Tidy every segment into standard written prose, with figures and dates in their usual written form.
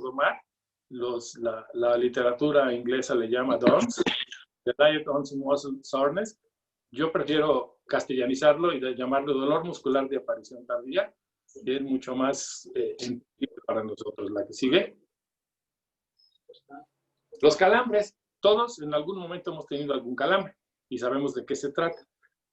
domar. La literatura inglesa le llama DOMS, The Diet on Muscle Soreness. Yo prefiero castellanizarlo y llamarlo dolor muscular de aparición tardía, que es mucho más entendible para nosotros. La que sigue. Los calambres. Todos en algún momento hemos tenido algún calambre y sabemos de qué se trata.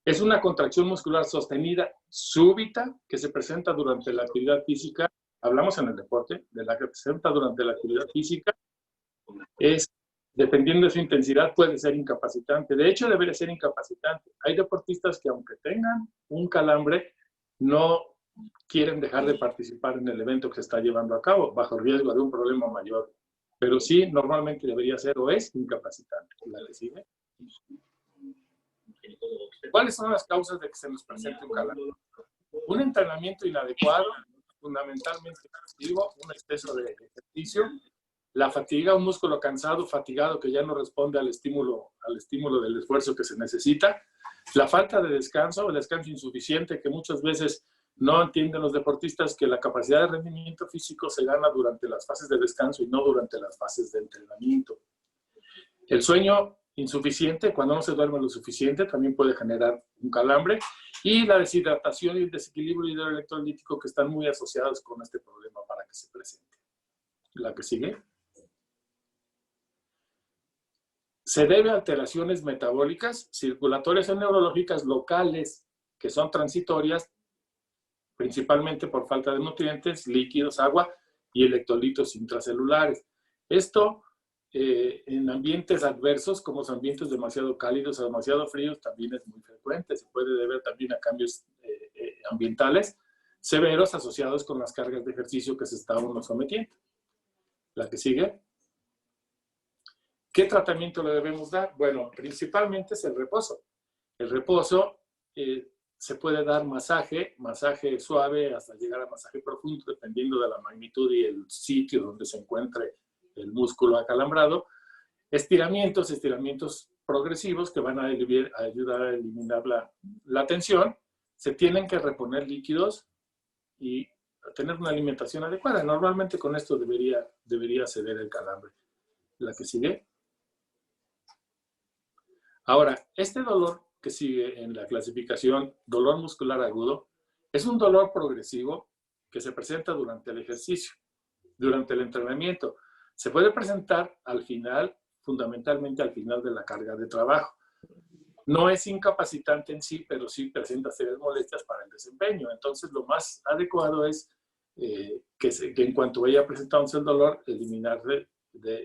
Es una contracción muscular sostenida súbita que se presenta durante la actividad física. Hablamos en el deporte, de la que se presenta durante la actividad física. Dependiendo de su intensidad, puede ser incapacitante. De hecho, debería ser incapacitante. Hay deportistas que, aunque tengan un calambre, no quieren dejar de participar en el evento que se está llevando a cabo, bajo riesgo de un problema mayor. Pero sí, normalmente debería ser o es incapacitante. ¿La que sigue? ¿Cuáles son las causas de que se nos presente un calambre? Un entrenamiento inadecuado, fundamentalmente excesivo, un exceso de ejercicio, la fatiga, un músculo cansado, fatigado, que ya no responde al estímulo del esfuerzo que se necesita, la falta de descanso, el descanso insuficiente, que muchas veces no entienden los deportistas que la capacidad de rendimiento físico se gana durante las fases de descanso y no durante las fases de entrenamiento. El sueño insuficiente, cuando no se duerme lo suficiente, también puede generar un calambre, y la deshidratación y el desequilibrio hidroelectrolítico, que están muy asociados con este problema para que se presente. La que sigue. Se debe a alteraciones metabólicas, circulatorias o neurológicas locales, que son transitorias, principalmente por falta de nutrientes, líquidos, agua y electrolitos intracelulares. Esto en ambientes adversos, como los ambientes demasiado cálidos o demasiado fríos, también es muy frecuente. Se puede deber también a cambios ambientales severos asociados con las cargas de ejercicio que se está uno sometiendo. La que sigue. ¿Qué tratamiento le debemos dar? Bueno, principalmente es el reposo. El reposo se puede dar masaje suave hasta llegar a masaje profundo, dependiendo de la magnitud y el sitio donde se encuentre el músculo acalambrado. Estiramientos progresivos que van a ayudar a eliminar la tensión. Se tienen que reponer líquidos y tener una alimentación adecuada. Normalmente con esto debería ceder el calambre. La que sigue. Ahora, este dolor que sigue en la clasificación dolor muscular agudo es un dolor progresivo que se presenta durante el ejercicio, durante el entrenamiento. Se puede presentar al final, fundamentalmente al final de la carga de trabajo. No es incapacitante en sí, pero sí presenta serias molestias para el desempeño. Entonces, lo más adecuado es que en cuanto vaya presentándose el dolor,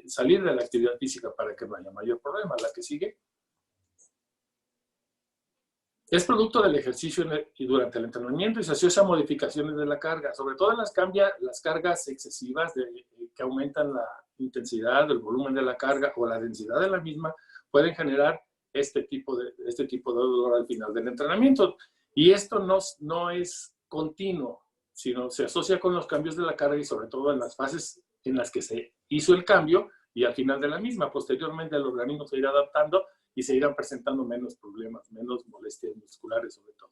salir de la actividad física para que no haya mayor problema. La que sigue. Es producto del ejercicio y durante el entrenamiento y se asocia a modificaciones de la carga, sobre todo en las cargas excesivas que aumentan la intensidad, el volumen de la carga o la densidad de la misma, pueden generar este tipo de dolor al final del entrenamiento. Y esto no es continuo, sino se asocia con los cambios de la carga y sobre todo en las fases en las que se hizo el cambio y al final de la misma. Posteriormente el organismo se irá adaptando y se irán presentando menos problemas, menos molestias musculares sobre todo.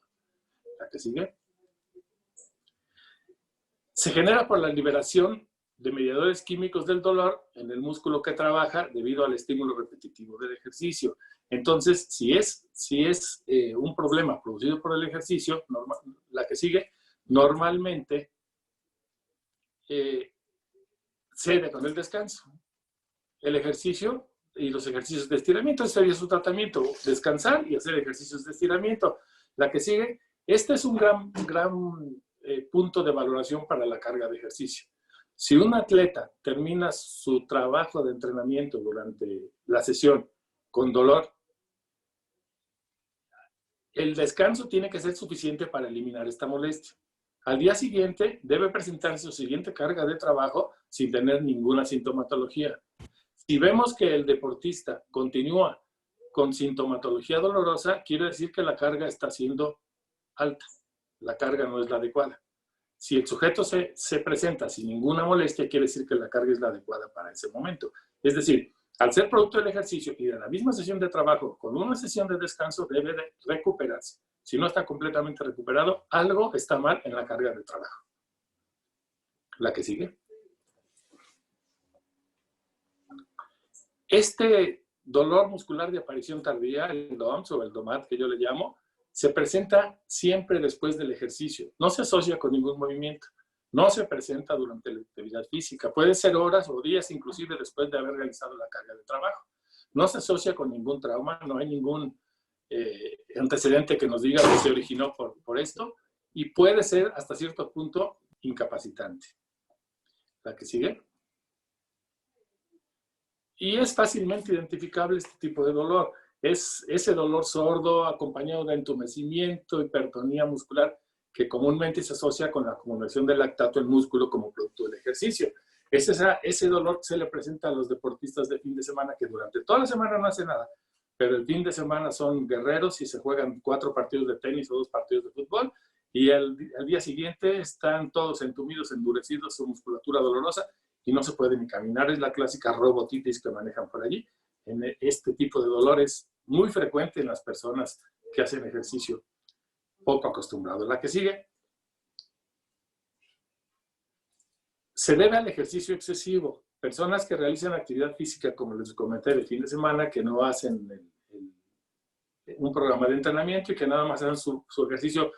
¿La que sigue? Se genera por la liberación de mediadores químicos del dolor en el músculo que trabaja debido al estímulo repetitivo del ejercicio. Entonces, si es un problema producido por el ejercicio, la que sigue, normalmente cede con el descanso. El ejercicio y los ejercicios de estiramiento, ese sería su tratamiento, descansar y hacer ejercicios de estiramiento. La que sigue, este es un gran punto de valoración para la carga de ejercicio. Si un atleta termina su trabajo de entrenamiento durante la sesión con dolor, el descanso tiene que ser suficiente para eliminar esta molestia. Al día siguiente debe presentarse su siguiente carga de trabajo sin tener ninguna sintomatología. Si vemos que el deportista continúa con sintomatología dolorosa, quiere decir que la carga está siendo alta. La carga no es la adecuada. Si el sujeto se presenta sin ninguna molestia, quiere decir que la carga es la adecuada para ese momento. Es decir, al ser producto del ejercicio y de la misma sesión de trabajo, con una sesión de descanso debe de recuperarse. Si no está completamente recuperado, algo está mal en la carga de trabajo. La que sigue. Este dolor muscular de aparición tardía, el DOMS o el DOMAT que yo le llamo, se presenta siempre después del ejercicio. No se asocia con ningún movimiento. No se presenta durante la actividad física. Puede ser horas o días inclusive después de haber realizado la carga de trabajo. No se asocia con ningún trauma, no hay ningún antecedente que nos diga que se originó por esto, y puede ser hasta cierto punto incapacitante. La que sigue. Y es fácilmente identificable este tipo de dolor. Es ese dolor sordo acompañado de entumecimiento, hipertonía muscular, que comúnmente se asocia con la acumulación de lactato en músculo como producto del ejercicio. Ese dolor se le presenta a los deportistas de fin de semana que durante toda la semana no hacen nada, pero el fin de semana son guerreros y se juegan 4 partidos de tenis o 2 partidos de fútbol, y al día siguiente están todos entumidos, endurecidos, su musculatura dolorosa, y no se puede ni caminar. Es la clásica robotitis que manejan por allí. Este tipo de dolor es muy frecuente en las personas que hacen ejercicio poco acostumbrado. La que sigue. Se debe al ejercicio excesivo. Personas que realizan actividad física, como les comenté, de fin de semana, que no hacen un programa de entrenamiento y que nada más hacen su ejercicio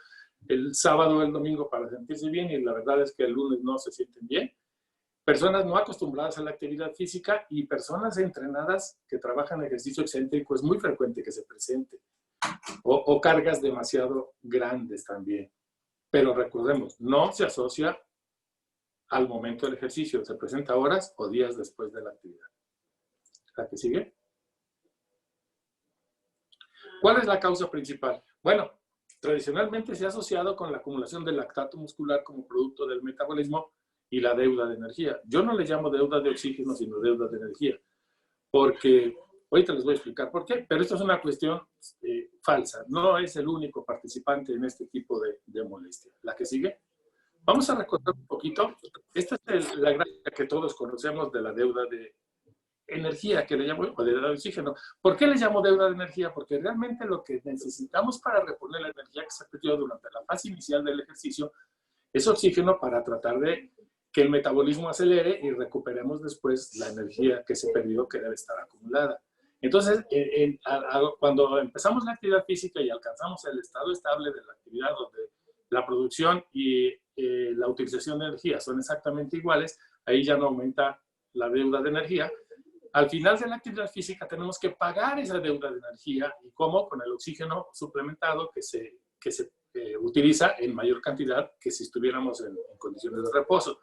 el sábado o el domingo para sentirse bien, y la verdad es que el lunes no se sienten bien. Personas no acostumbradas a la actividad física y personas entrenadas que trabajan ejercicio excéntrico, es muy frecuente que se presente. O cargas demasiado grandes también. Pero recordemos, no se asocia al momento del ejercicio, se presenta horas o días después de la actividad. ¿La que sigue? ¿Cuál es la causa principal? Bueno, tradicionalmente se ha asociado con la acumulación de lactato muscular como producto del metabolismo y la deuda de energía. Yo no le llamo deuda de oxígeno, sino deuda de energía, porque ahorita les voy a explicar por qué, pero esto es una cuestión falsa. No es el único participante en este tipo de molestia. ¿La que sigue? Vamos a recordar un poquito. Esta es la gráfica que todos conocemos de la deuda de energía, que le llamo, o de deuda de oxígeno. ¿Por qué le llamo deuda de energía? Porque realmente lo que necesitamos para reponer la energía que se perdió durante la fase inicial del ejercicio es oxígeno, para tratar de que el metabolismo acelere y recuperemos después la energía que se perdió, que debe estar acumulada. Entonces, cuando empezamos la actividad física y alcanzamos el estado estable de la actividad, donde la producción y la utilización de energía son exactamente iguales, ahí ya no aumenta la deuda de energía. Al final de la actividad física tenemos que pagar esa deuda de energía. ¿Y cómo? Con el oxígeno suplementado que se utiliza en mayor cantidad que si estuviéramos en condiciones de reposo.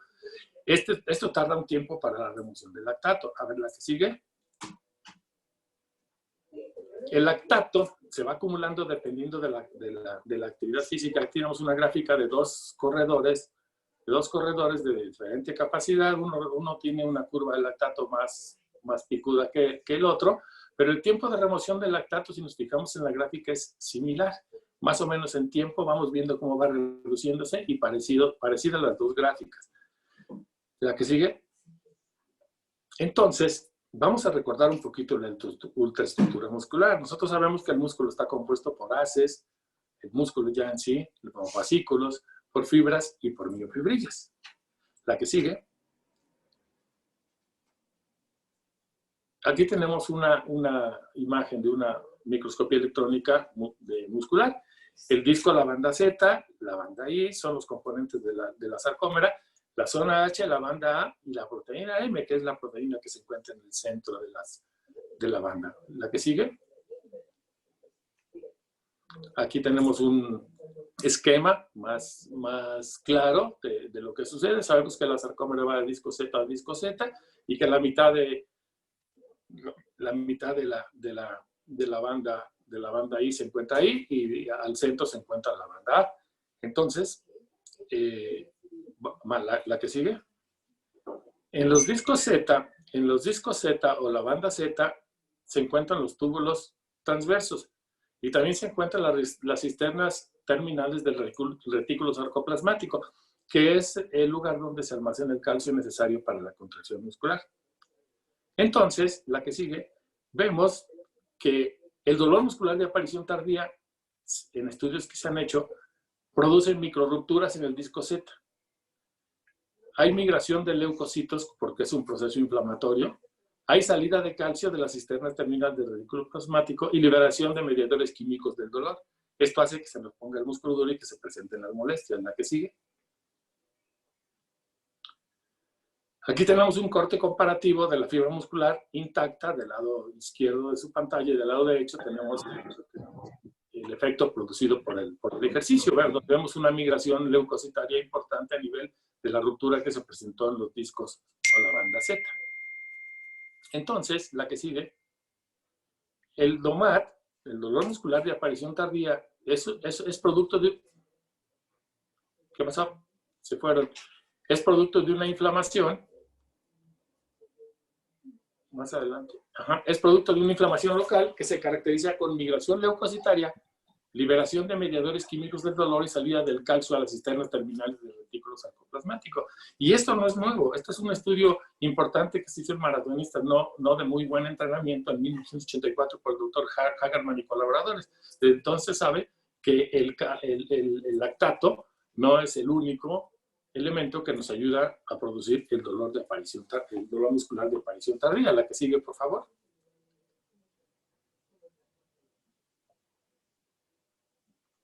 Esto tarda un tiempo para la remoción del lactato. A ver, la que sigue. El lactato se va acumulando dependiendo de la actividad física. Aquí tenemos una gráfica de dos corredores de diferente capacidad. Uno tiene una curva de lactato más picuda que el otro, pero el tiempo de remoción del lactato, si nos fijamos en la gráfica, es similar. Más o menos en tiempo vamos viendo cómo va reduciéndose, y parecido a las dos gráficas. La que sigue. Entonces, vamos a recordar un poquito la ultraestructura muscular. Nosotros sabemos que el músculo está compuesto por haces, el músculo ya en sí, por fascículos, por fibras y por miofibrillas. La que sigue. Aquí tenemos una imagen de una microscopía electrónica muscular. El disco, la banda Z, la banda I, son los componentes de la sarcómera. La zona H, la banda A, y la proteína M, que es la proteína que se encuentra en el centro de la banda. La que sigue. Aquí tenemos un esquema más claro de lo que sucede. Sabemos que la sarcómera va de disco Z a disco Z, y que la mitad de la banda I se encuentra ahí, y al centro se encuentra la banda A. Entonces, la que sigue. En los discos Z o la banda Z se encuentran los túbulos transversos, y también se encuentran las cisternas terminales del retículo sarcoplasmático, que es el lugar donde se almacena el calcio necesario para la contracción muscular. Entonces, la que sigue, vemos que el dolor muscular de aparición tardía, en estudios que se han hecho, produce microrupturas en el disco Z. Hay migración de leucocitos porque es un proceso inflamatorio, Hay salida de calcio de la cisterna terminal del retículo plasmático y liberación de mediadores químicos del dolor. Esto hace que se nos ponga el músculo duro y que se presenten las molestias. La que sigue. Aquí tenemos un corte comparativo de la fibra muscular intacta del lado izquierdo de su pantalla y del lado derecho tenemos el efecto producido por el ejercicio. Bueno, vemos una migración leucocitaria importante a nivel de la ruptura que se presentó en los discos o la banda Z. Entonces, la que sigue, el DOMAT, el dolor muscular de aparición tardía, es producto de... ¿Qué pasó? Se fueron. Es producto de una inflamación. Más adelante. Ajá. Es producto de una inflamación local que se caracteriza con migración leucocitaria, liberación de mediadores químicos del dolor y salida del calcio a las cisternas terminales del retículo sarcoplasmático. Y esto no es nuevo. Este es un estudio importante que se hizo en maratonistas, no de muy buen entrenamiento, en 1984 por el doctor Hagerman y colaboradores. Entonces sabe que el lactato no es el único elemento que nos ayuda a producir el dolor de aparición, el dolor muscular de aparición tardía. La que sigue, por favor.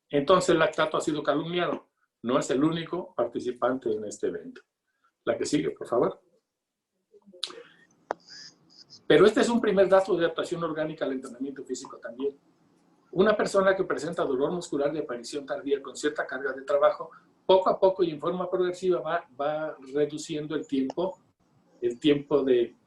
Entonces el lactato ha sido calumniado. No es el único participante en este evento. La que sigue, por favor. Pero este es un primer dato de adaptación orgánica al entrenamiento físico también. Una persona que presenta dolor muscular de aparición tardía con cierta carga de trabajo, poco a poco y en forma progresiva va reduciendo el tiempo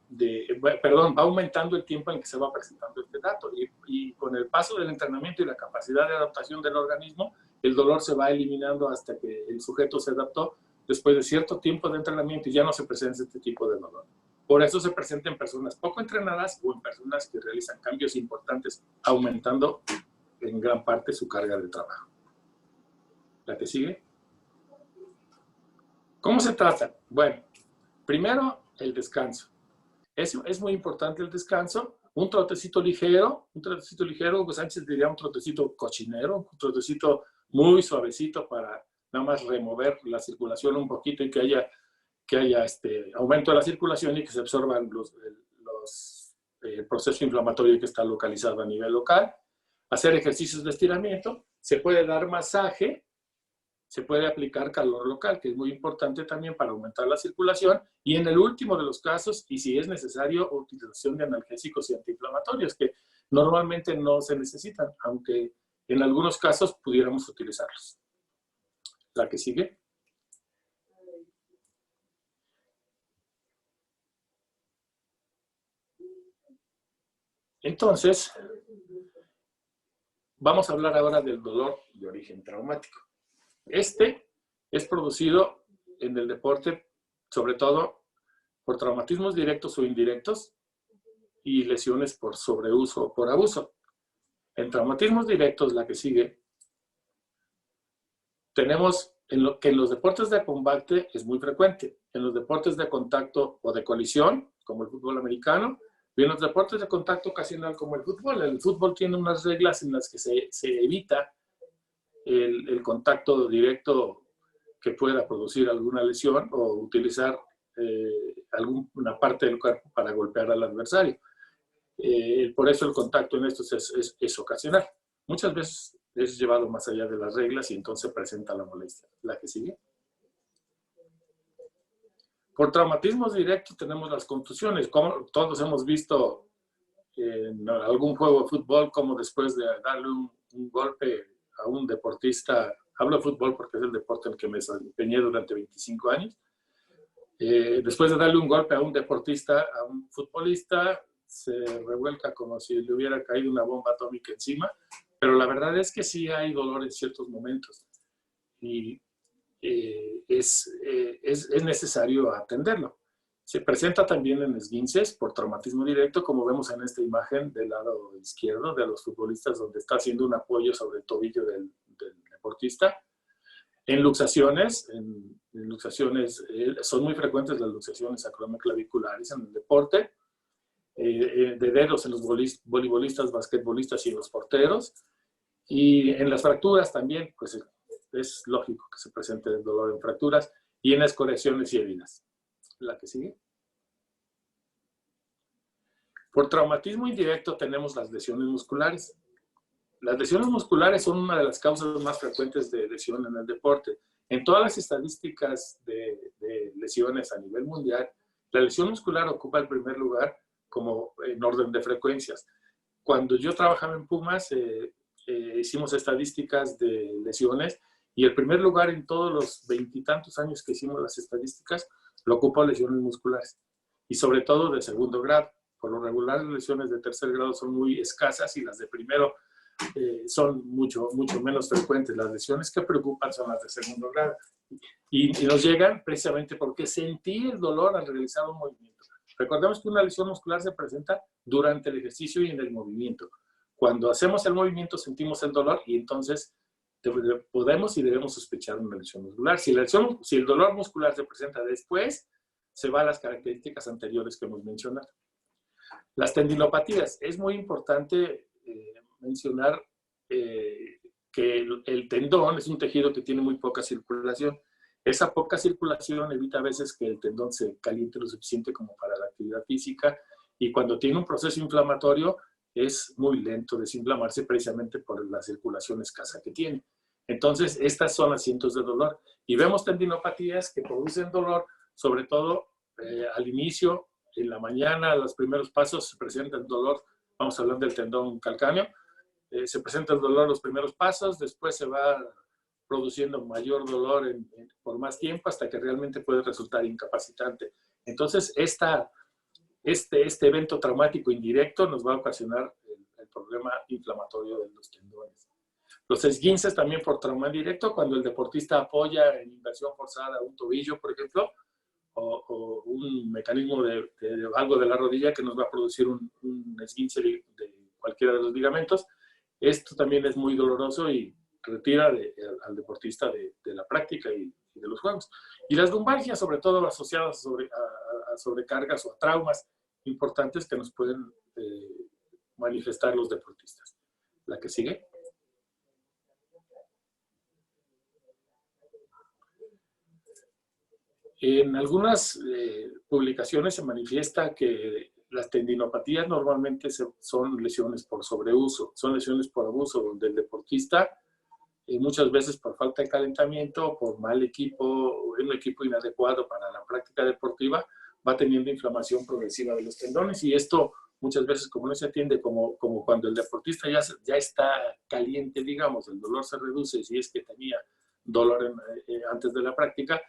va aumentando el tiempo en que se va presentando este dato. Y con el paso del entrenamiento y la capacidad de adaptación del organismo, el dolor se va eliminando hasta que el sujeto se adaptó después de cierto tiempo de entrenamiento y ya no se presenta este tipo de dolor. Por eso se presenta en personas poco entrenadas o en personas que realizan cambios importantes, aumentando en gran parte su carga de trabajo. ¿La que sigue? ¿Cómo se trata? Bueno, primero el descanso. Es muy importante el descanso. Un trotecito ligero, Hugo Sánchez diría un trotecito cochinero, un trotecito muy suavecito para nada más remover la circulación un poquito y que haya aumento de la circulación y que se absorban el proceso inflamatorio que está localizado a nivel local. Hacer ejercicios de estiramiento, se puede dar masaje, se puede aplicar calor local, que es muy importante también para aumentar la circulación, y en el último de los casos, y si es necesario, utilización de analgésicos y antiinflamatorios, que normalmente no se necesitan, aunque en algunos casos pudiéramos utilizarlos. La que sigue. Entonces, vamos a hablar ahora del dolor de origen traumático. Este es producido en el deporte, sobre todo por traumatismos directos o indirectos y lesiones por sobreuso o por abuso. En traumatismos directos, la que sigue, tenemos que en los deportes de combate es muy frecuente. En los deportes de contacto o de colisión, como el fútbol americano, y en los deportes de contacto ocasional, como el fútbol tiene unas reglas en las que se evita el contacto directo que pueda producir alguna lesión o utilizar alguna parte del cuerpo para golpear al adversario. Por eso el contacto en estos es ocasional. Muchas veces es llevado más allá de las reglas y entonces presenta la molestia. La que sigue. Por traumatismos directos tenemos las contusiones. Como todos hemos visto en algún juego de fútbol, como después de darle un golpe a un deportista, hablo de fútbol porque es el deporte en el que me desempeñé durante 25 años, después de darle un golpe a un deportista, a un futbolista, se revuelca como si le hubiera caído una bomba atómica encima, pero la verdad es que sí hay dolor en ciertos momentos y es necesario atenderlo. Se presenta también en esguinces por traumatismo directo, como vemos en esta imagen del lado izquierdo de los futbolistas, donde está haciendo un apoyo sobre el tobillo del deportista. En luxaciones, son muy frecuentes las luxaciones acromioclaviculares en el deporte, de dedos en los voleibolistas, basquetbolistas y en los porteros. Y en las fracturas también, pues es lógico que se presente el dolor en fracturas y en escoriaciones y heridas. La que sigue. Por traumatismo indirecto tenemos las lesiones musculares. Las lesiones musculares son una de las causas más frecuentes de lesión en el deporte. En todas las estadísticas de lesiones a nivel mundial, la lesión muscular ocupa el primer lugar como en orden de frecuencias. Cuando yo trabajaba en Pumas, hicimos estadísticas de lesiones y el primer lugar en todos los 20 y tantos años que hicimos las estadísticas lo ocupó lesiones musculares y sobre todo de segundo grado. Por lo regular, las lesiones de tercer grado son muy escasas y las de primero son mucho menos frecuentes. Las lesiones que preocupan son las de segundo grado. Y nos llegan precisamente porque sentí el dolor al realizar un movimiento. Recordemos que una lesión muscular se presenta durante el ejercicio y en el movimiento. Cuando hacemos el movimiento sentimos el dolor y entonces podemos y debemos sospechar una lesión muscular. Si el dolor muscular se presenta después, se va a las características anteriores que hemos mencionado. Las tendinopatías. Es muy importante mencionar que el tendón es un tejido que tiene muy poca circulación. Esa poca circulación evita a veces que el tendón se caliente lo suficiente como para la actividad física y cuando tiene un proceso inflamatorio es muy lento desinflamarse precisamente por la circulación escasa que tiene. Entonces, estas son asientos de dolor. Y vemos tendinopatías que producen dolor, sobre todo al inicio, en la mañana, los primeros pasos se presenta el dolor, vamos a hablar del tendón calcáneo, se presenta el dolor los primeros pasos, después se va produciendo mayor dolor por más tiempo hasta que realmente puede resultar incapacitante. Entonces, este evento traumático indirecto nos va a ocasionar el problema inflamatorio de los tendones. Los esguinces también por trauma indirecto, cuando el deportista apoya en inversión forzada un tobillo, por ejemplo, o un mecanismo de algo de la rodilla que nos va a producir un esguince de cualquiera de los ligamentos. Esto también es muy doloroso y retira al deportista de la práctica y de los juegos. Y las lumbalgias, sobre todo asociadas a sobrecargas o a traumas importantes que nos pueden manifestar los deportistas. La que sigue. En algunas publicaciones se manifiesta que las tendinopatías normalmente son lesiones por sobreuso, son lesiones por abuso, donde el deportista muchas veces por falta de calentamiento, por mal equipo, un equipo inadecuado para la práctica deportiva, va teniendo inflamación progresiva de los tendones y esto muchas veces como no se atiende, como cuando el deportista ya está caliente, digamos, el dolor se reduce si es que tenía dolor antes de la práctica,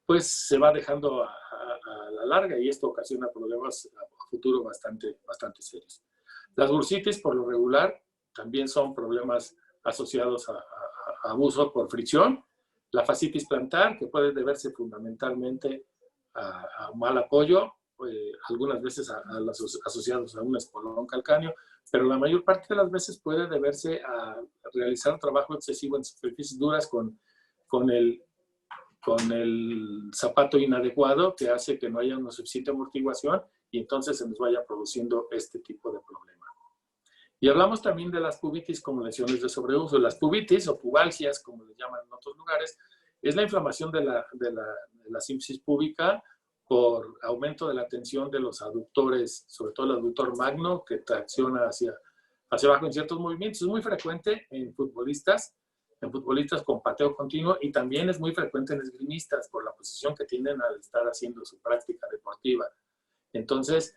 pues se va dejando a la larga y esto ocasiona problemas a futuro bastante serios. Las bursitis, por lo regular, también son problemas asociados a abuso por fricción. La fascitis plantar, que puede deberse fundamentalmente a mal apoyo, algunas veces asociados a un espolón calcáneo, pero la mayor parte de las veces puede deberse a realizar trabajo excesivo en superficies duras con el zapato inadecuado que hace que no haya una suficiente amortiguación y entonces se nos vaya produciendo este tipo de problema. Y hablamos también de las pubitis como lesiones de sobreuso. Las pubitis o pubalgias, como les llaman en otros lugares, es la inflamación de la sínfisis púbica por aumento de la tensión de los aductores, sobre todo el aductor magno que tracciona hacia abajo en ciertos movimientos. Es muy frecuente en futbolistas con pateo continuo y también es muy frecuente en esgrimistas por la posición que tienen al estar haciendo su práctica deportiva. Entonces,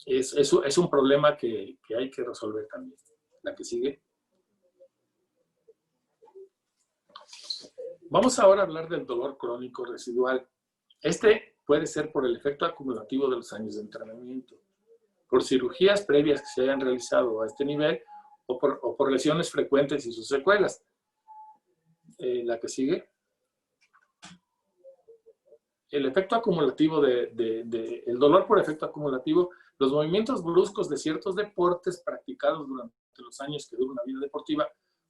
es un problema que hay que resolver también. La que sigue. Vamos ahora a hablar del dolor crónico residual. Este puede ser por el efecto acumulativo de los años de entrenamiento, por cirugías previas que se hayan realizado a este nivel o por lesiones frecuentes y sus secuelas. La que sigue. El efecto acumulativo el dolor por efecto acumulativo, los movimientos bruscos de ciertos deportes practicados durante los años que dura una vida deportiva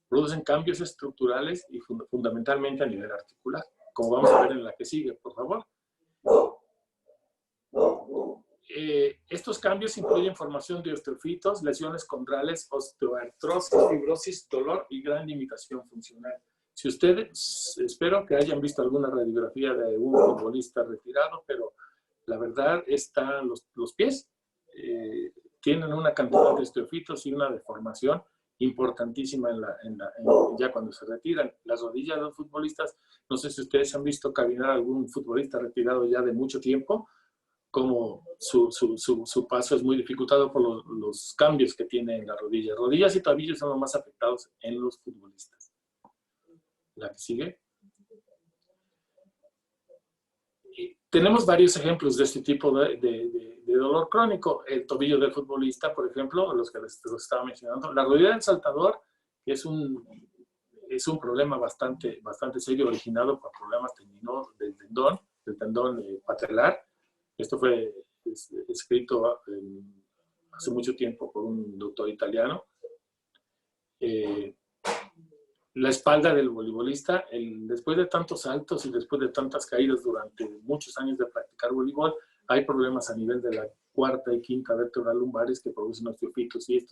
producen cambios estructurales y fundamentalmente a nivel articular, como vamos a ver en la que sigue, por favor. Estos cambios incluyen formación de osteofitos, lesiones condrales, osteoartrosis, fibrosis, dolor y gran limitación funcional. Si ustedes, espero que hayan visto alguna radiografía de un futbolista retirado, pero la verdad están los pies tienen una cantidad de osteofitos y una deformación importantísima ya cuando se retiran. Las rodillas de los futbolistas, no sé si ustedes han visto caminar a algún futbolista retirado ya de mucho tiempo, como su paso es muy dificultado por los cambios que tiene en la rodilla. Rodillas y tobillos son los más afectados en los futbolistas. La que sigue. Tenemos varios ejemplos de este tipo de dolor crónico. El tobillo del futbolista, por ejemplo, los que les estaba mencionando. La rodilla del saltador es un problema bastante serio, originado por problemas del tendón patelar. Esto fue escrito hace mucho tiempo por un doctor italiano. La espalda del voleibolista, después de tantos saltos y después de tantas caídas durante muchos años de practicar voleibol, hay problemas a nivel de la cuarta y quinta vértebra lumbares que producen osteofitos, y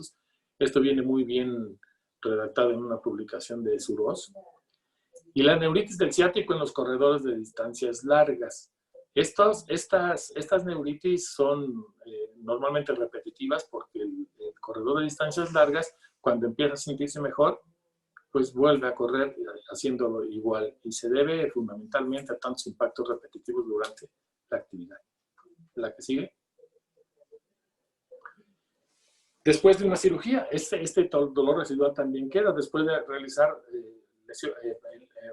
esto viene muy bien redactado en una publicación de Suros. Y la neuritis del ciático en los corredores de distancias largas. Estas neuritis son normalmente repetitivas, porque el corredor de distancias largas, cuando empieza a sentirse mejor, pues vuelve a correr haciéndolo igual, y se debe fundamentalmente a tantos impactos repetitivos durante la actividad. La que sigue. Después de una cirugía, este dolor residual también queda después de realizar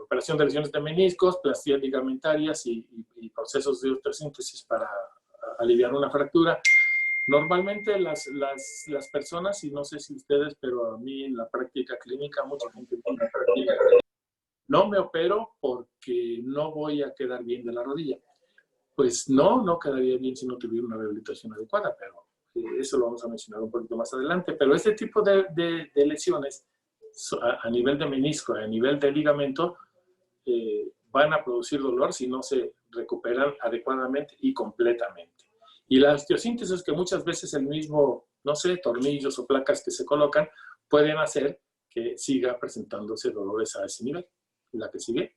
operación de lesiones de meniscos, plastías ligamentarias y procesos de osteosíntesis para aliviar una fractura. Normalmente las personas, y no sé si ustedes, pero a mí en la práctica clínica, mucha gente en la práctica no me opero porque no voy a quedar bien de la rodilla. Pues no quedaría bien si no tuviera una rehabilitación adecuada, pero eso lo vamos a mencionar un poquito más adelante. Pero este tipo de lesiones a nivel de menisco, a nivel de ligamento, van a producir dolor si no se recuperan adecuadamente y completamente. Y la osteosíntesis, que muchas veces el mismo, no sé, tornillos o placas que se colocan, pueden hacer que siga presentándose dolores a ese nivel. La que sigue.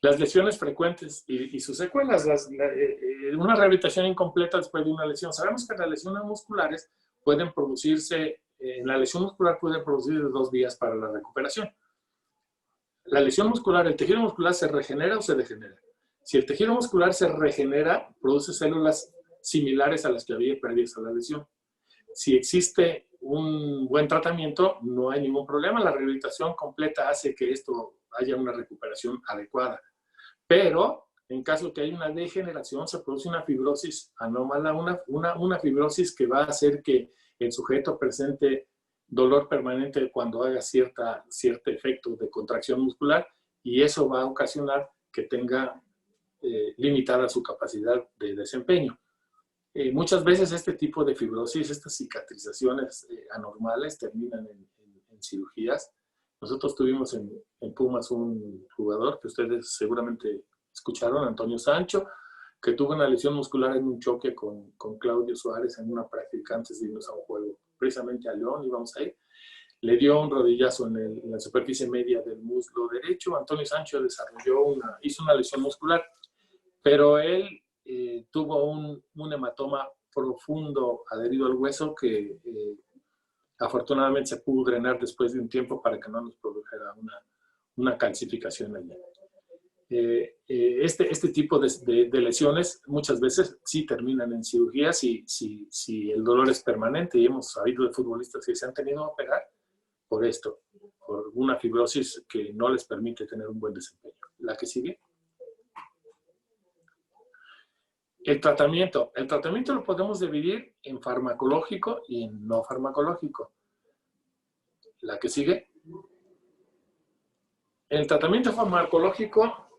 Las lesiones frecuentes y sus secuelas. Una rehabilitación incompleta después de una lesión. Sabemos que las lesiones musculares pueden producirse, la lesión muscular puede producir 2 días para la recuperación. La lesión muscular, el tejido muscular se regenera o se degenera. Si el tejido muscular se regenera, produce células similares a las que había perdidas a la lesión. Si existe un buen tratamiento, no hay ningún problema. La rehabilitación completa hace que haya una recuperación adecuada. Pero en caso que haya una degeneración, se produce una fibrosis anómala, una fibrosis que va a hacer que el sujeto presente dolor permanente cuando haga cierto efecto de contracción muscular, y eso va a ocasionar que tenga limitada su capacidad de desempeño. Muchas veces este tipo de fibrosis, estas cicatrizaciones anormales terminan en cirugías. Nosotros tuvimos en Pumas un jugador que ustedes seguramente escucharon, Antonio Sancho, que tuvo una lesión muscular en un choque con Claudio Suárez en una práctica antes de irnos a un juego, precisamente a León, íbamos a ir. Le dio un rodillazo en la superficie media del muslo derecho. Antonio Sancho hizo una lesión muscular, pero él tuvo un hematoma profundo adherido al hueso que afortunadamente se pudo drenar después de un tiempo para que no nos produjera una calcificación allí. Este tipo de lesiones muchas veces sí terminan en cirugía si el dolor es permanente, y hemos sabido de futbolistas que se han tenido que operar por esto, por una fibrosis que no les permite tener un buen desempeño. La que sigue. El tratamiento lo podemos dividir en farmacológico y en no farmacológico. La que sigue. En el tratamiento farmacológico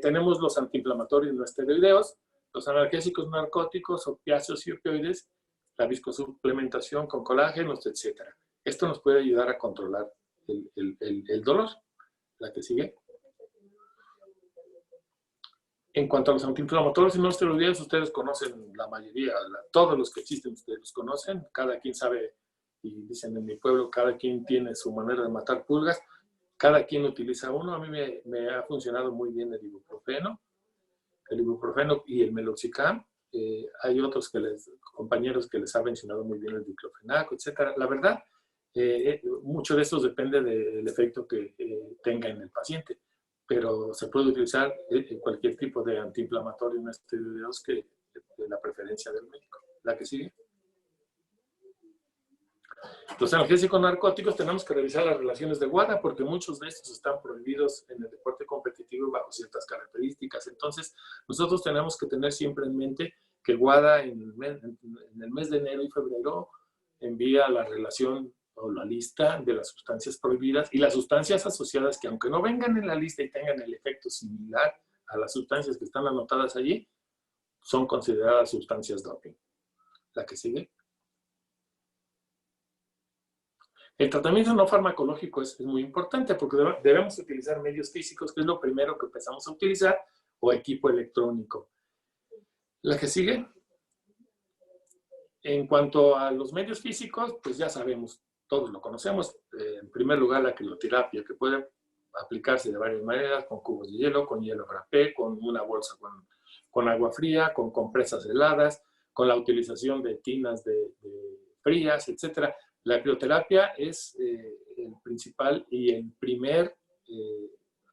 tenemos los antiinflamatorios no esteroideos, los analgésicos narcóticos, opiáceos y opioides, la viscosuplementación con colágenos, etc. Esto nos puede ayudar a controlar el dolor. La que sigue. En cuanto a los antiinflamatorios y no esteroideos, ustedes conocen la mayoría, todos los que existen ustedes los conocen, cada quien sabe, y dicen en mi pueblo, cada quien tiene su manera de matar pulgas, cada quien utiliza uno. A mí me ha funcionado muy bien el ibuprofeno y el meloxicam. hay otros compañeros que les ha mencionado muy bien el diclofenaco, etcétera. La verdad, mucho de esto depende del efecto que tenga en el paciente, pero se puede utilizar cualquier tipo de antiinflamatorio en este video que de la preferencia del médico. La que sigue. Los analgésicos narcóticos tenemos que revisar las relaciones de WADA porque muchos de estos están prohibidos en el deporte competitivo bajo ciertas características. Entonces, nosotros tenemos que tener siempre en mente que WADA en el mes de enero y febrero envía la relación o la lista de las sustancias prohibidas y las sustancias asociadas que aunque no vengan en la lista y tengan el efecto similar a las sustancias que están anotadas allí, son consideradas sustancias doping. La que sigue. El tratamiento no farmacológico es muy importante porque debemos utilizar medios físicos, que es lo primero que empezamos a utilizar, o equipo electrónico. La que sigue. En cuanto a los medios físicos, pues ya sabemos, todos lo conocemos. En primer lugar, la crioterapia, que puede aplicarse de varias maneras, con cubos de hielo, con hielo frappé, con una bolsa con agua fría, con compresas heladas, con la utilización de tinas de frías, etc. La crioterapia es el principal y el primer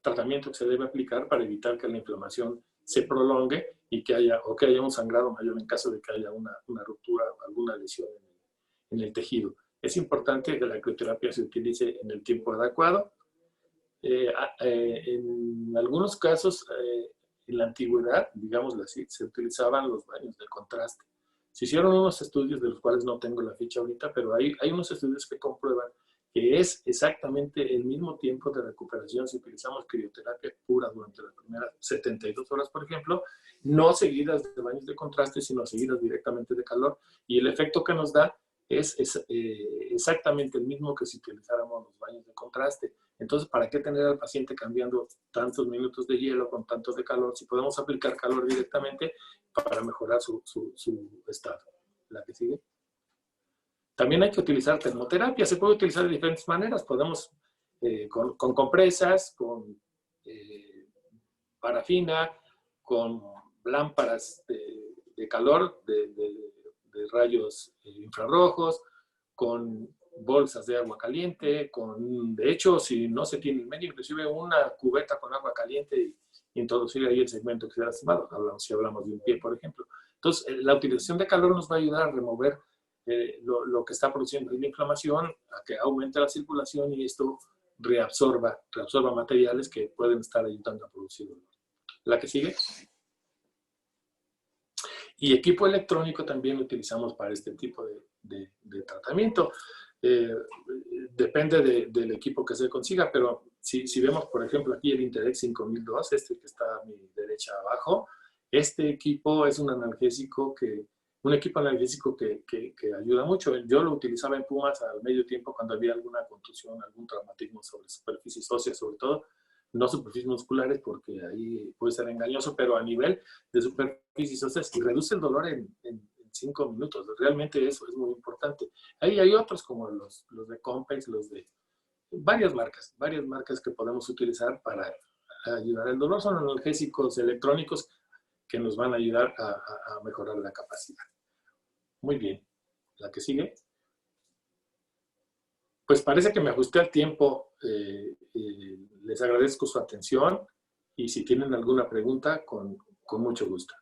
tratamiento que se debe aplicar para evitar que la inflamación se prolongue y que haya un sangrado mayor en caso de que haya una ruptura o alguna lesión en el tejido. Es importante que la crioterapia se utilice en el tiempo adecuado. En algunos casos, en la antigüedad, digámoslo así, se utilizaban los baños de contraste. Se hicieron unos estudios de los cuales no tengo la ficha ahorita, pero hay unos estudios que comprueban que es exactamente el mismo tiempo de recuperación si utilizamos crioterapia pura durante las primeras 72 horas, por ejemplo, no seguidas de baños de contraste, sino seguidas directamente de calor. Y el efecto que nos da es exactamente el mismo que si utilizáramos los baños de contraste. Entonces, ¿para qué tener al paciente cambiando tantos minutos de hielo con tantos de calor? Si podemos aplicar calor directamente para mejorar su estado. La que sigue. También hay que utilizar termoterapia. Se puede utilizar de diferentes maneras. Podemos con compresas, con parafina, con lámparas de calor, de rayos infrarrojos, con bolsas de agua caliente, de hecho, si no se tiene el medio, inclusive una cubeta con agua caliente y introducir ahí el segmento que se ha lastimado, si hablamos de un pie, por ejemplo. Entonces, la utilización de calor nos va a ayudar a remover lo que está produciendo la inflamación, a que aumente la circulación y esto reabsorba materiales que pueden estar ayudando a producir dolor. La que sigue. Y equipo electrónico también lo utilizamos para este tipo de tratamiento. Depende del equipo que se consiga, pero si vemos, por ejemplo, aquí el Interex 5002, este que está a mi derecha abajo, este equipo es un equipo analgésico que ayuda mucho. Yo lo utilizaba en Pumas al medio tiempo cuando había alguna contusión, algún traumatismo sobre superficies óseas, sobre todo, no superficies musculares porque ahí puede ser engañoso, pero a nivel de superficies óseas, y reduce el dolor en 5 minutos. Realmente eso es muy importante. Ahí hay otros como los de Compex, los de varias marcas que podemos utilizar para ayudar al dolor. Son analgésicos electrónicos que nos van a ayudar a mejorar la capacidad. Muy bien. La que sigue. Pues parece que me ajusté al tiempo. Les agradezco su atención y si tienen alguna pregunta, con mucho gusto.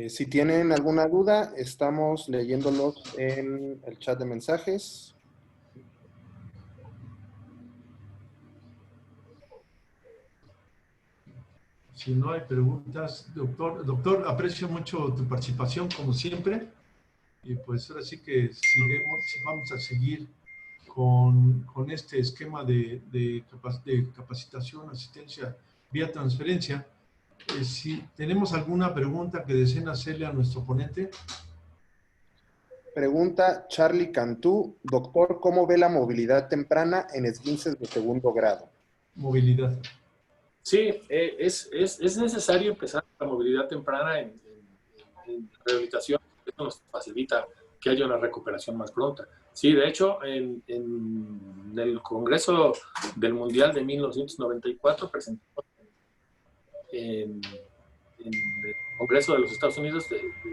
Si tienen alguna duda, estamos leyéndolos en el chat de mensajes. Si no hay preguntas, doctor, aprecio mucho tu participación como siempre y pues ahora sí que vamos a seguir con este esquema de capacitación, asistencia vía transferencia. Si tenemos alguna pregunta que deseen hacerle a nuestro ponente. Pregunta Charlie Cantú. Doctor, ¿cómo ve la movilidad temprana en esguinces de segundo grado? Movilidad. Sí, es necesario empezar la movilidad temprana en rehabilitación. Esto nos facilita que haya una recuperación más pronta. Sí, de hecho, en el Congreso del Mundial de 1994 presentamos en el Congreso de los Estados Unidos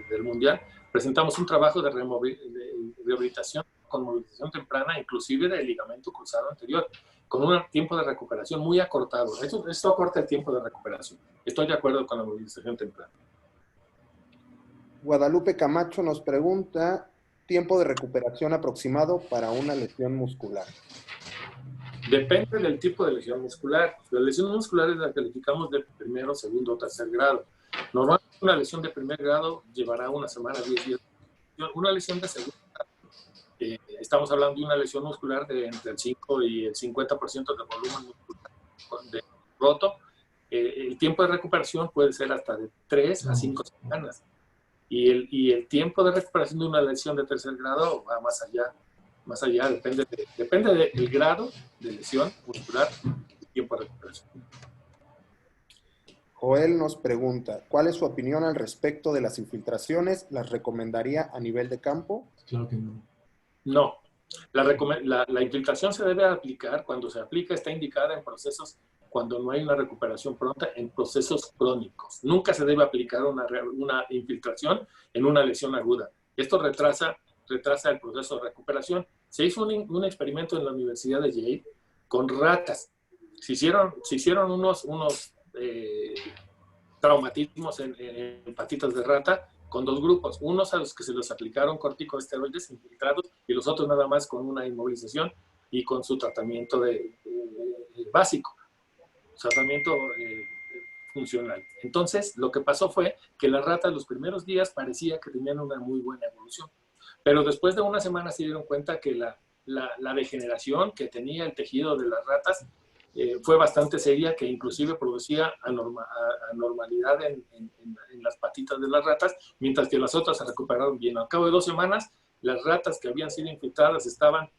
del Mundial, presentamos un trabajo de rehabilitación con movilización temprana, inclusive del ligamento cruzado anterior, con un tiempo de recuperación muy acortado. Esto acorta el tiempo de recuperación. Estoy de acuerdo con la movilización temprana. Guadalupe Camacho nos pregunta, tiempo de recuperación aproximado para una lesión muscular. Depende del tipo de lesión muscular. La lesión muscular es la que calificamos de primero, segundo o tercer grado. Normalmente una lesión de primer grado llevará una semana, 10 días. Una lesión de segundo grado, estamos hablando de una lesión muscular de entre el 5 y el 50% del volumen muscular roto. El tiempo de recuperación puede ser hasta de 3 a 5 semanas. Y el tiempo de recuperación de una lesión de tercer grado va más allá. Más allá, depende del grado de lesión muscular y tiempo de recuperación. Joel nos pregunta, ¿cuál es su opinión al respecto de las infiltraciones? ¿Las recomendaría a nivel de campo? Claro que no. No. La infiltración se debe aplicar, cuando se aplica está indicada en procesos, cuando no hay una recuperación pronta, en procesos crónicos. Nunca se debe aplicar una infiltración en una lesión aguda. Esto retrasa el proceso de recuperación. Se hizo un experimento en la Universidad de Yale con ratas. Se hicieron unos traumatismos en patitas de rata con dos grupos, unos a los que se les aplicaron corticosteroides infiltrados y los otros nada más con una inmovilización y con su tratamiento básico, tratamiento funcional. Entonces, lo que pasó fue que las ratas los primeros días parecía que tenían una muy buena evolución, pero después de una semana se dieron cuenta que la degeneración que tenía el tejido de las ratas fue bastante seria, que inclusive producía anormalidad en las patitas de las ratas, mientras que las otras se recuperaron bien. Al cabo de 2 semanas, las ratas que habían sido infiltradas estaban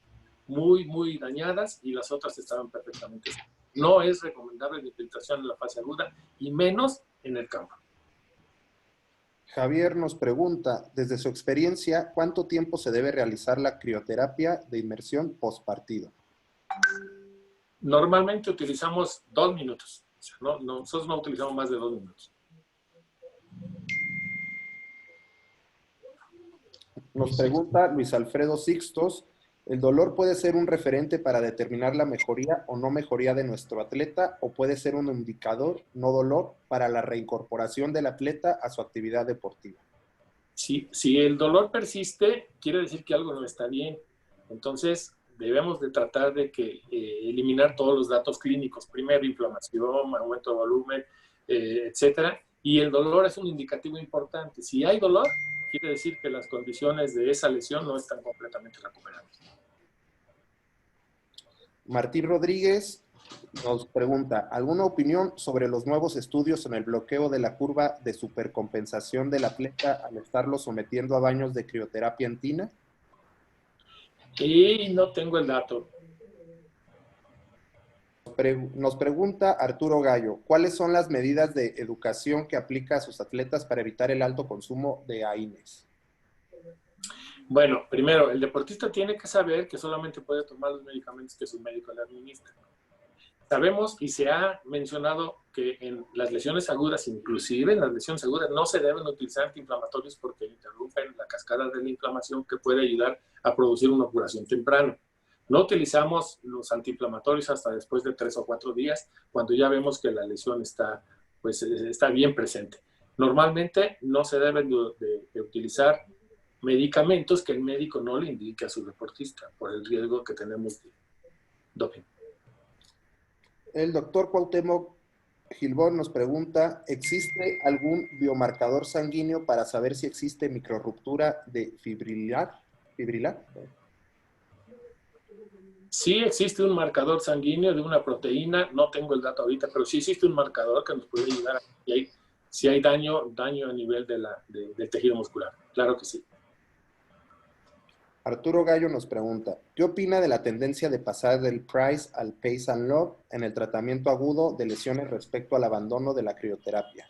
muy, muy dañadas y las otras estaban perfectamente sanas. No es recomendable la infiltración en la fase aguda y menos en el campo. Javier nos pregunta, desde su experiencia, ¿cuánto tiempo se debe realizar la crioterapia de inmersión postpartido? Normalmente utilizamos 2 minutos. O sea, nosotros no utilizamos más de 2 minutos. Nos pregunta Luis Alfredo Sixtos, ¿el dolor puede ser un referente para determinar la mejoría o no mejoría de nuestro atleta o puede ser un indicador, no dolor, para la reincorporación del atleta a su actividad deportiva? Si el dolor persiste, quiere decir que algo no está bien. Entonces, debemos de tratar de eliminar todos los datos clínicos. Primero, inflamación, aumento de volumen, etcétera. Y el dolor es un indicativo importante. Si hay dolor, quiere decir que las condiciones de esa lesión no están completamente recuperadas. Martín Rodríguez nos pregunta, ¿alguna opinión sobre los nuevos estudios en el bloqueo de la curva de supercompensación del atleta al estarlo sometiendo a baños de crioterapia en tina? Y no tengo el dato. Nos pregunta Arturo Gallo, ¿cuáles son las medidas de educación que aplica a sus atletas para evitar el alto consumo de AINES? Bueno, primero, el deportista tiene que saber que solamente puede tomar los medicamentos que su médico le administra. Sabemos y se ha mencionado que en las lesiones agudas, inclusive en las lesiones agudas, no se deben utilizar antiinflamatorios porque interrumpen la cascada de la inflamación que puede ayudar a producir una curación temprana. No utilizamos los antiinflamatorios hasta después de 3 o 4 días, cuando ya vemos que la lesión está bien presente. Normalmente no se deben de utilizar medicamentos que el médico no le indique a su deportista por el riesgo que tenemos de doping. El doctor Cuauhtémoc Gilbón nos pregunta, ¿existe algún biomarcador sanguíneo para saber si existe microrruptura de fibrilar? Sí existe un marcador sanguíneo de una proteína, no tengo el dato ahorita, pero sí existe un marcador que nos puede ayudar a si hay daño a nivel del tejido muscular. Claro que sí. Arturo Gallo nos pregunta, ¿qué opina de la tendencia de pasar del Price al Pace and Love en el tratamiento agudo de lesiones respecto al abandono de la crioterapia?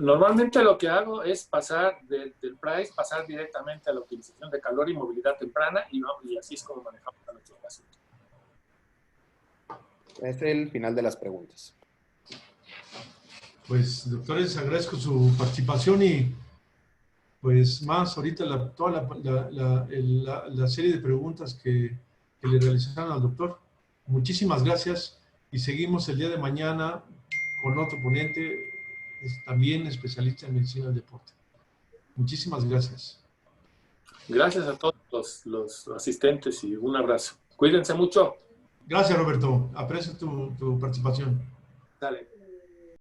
Normalmente lo que hago es pasar del price, pasar directamente a la utilización de calor y movilidad temprana y así es como manejamos a nuestros pacientes. Es el final de las preguntas. Pues, doctores, agradezco su participación y pues más ahorita toda la serie de preguntas que le realizaron al doctor. Muchísimas gracias y seguimos el día de mañana con otro ponente, también especialista en medicina del deporte. Muchísimas gracias. Gracias a todos los asistentes y un abrazo. Cuídense mucho. Gracias, Roberto. Aprecio tu participación. Dale.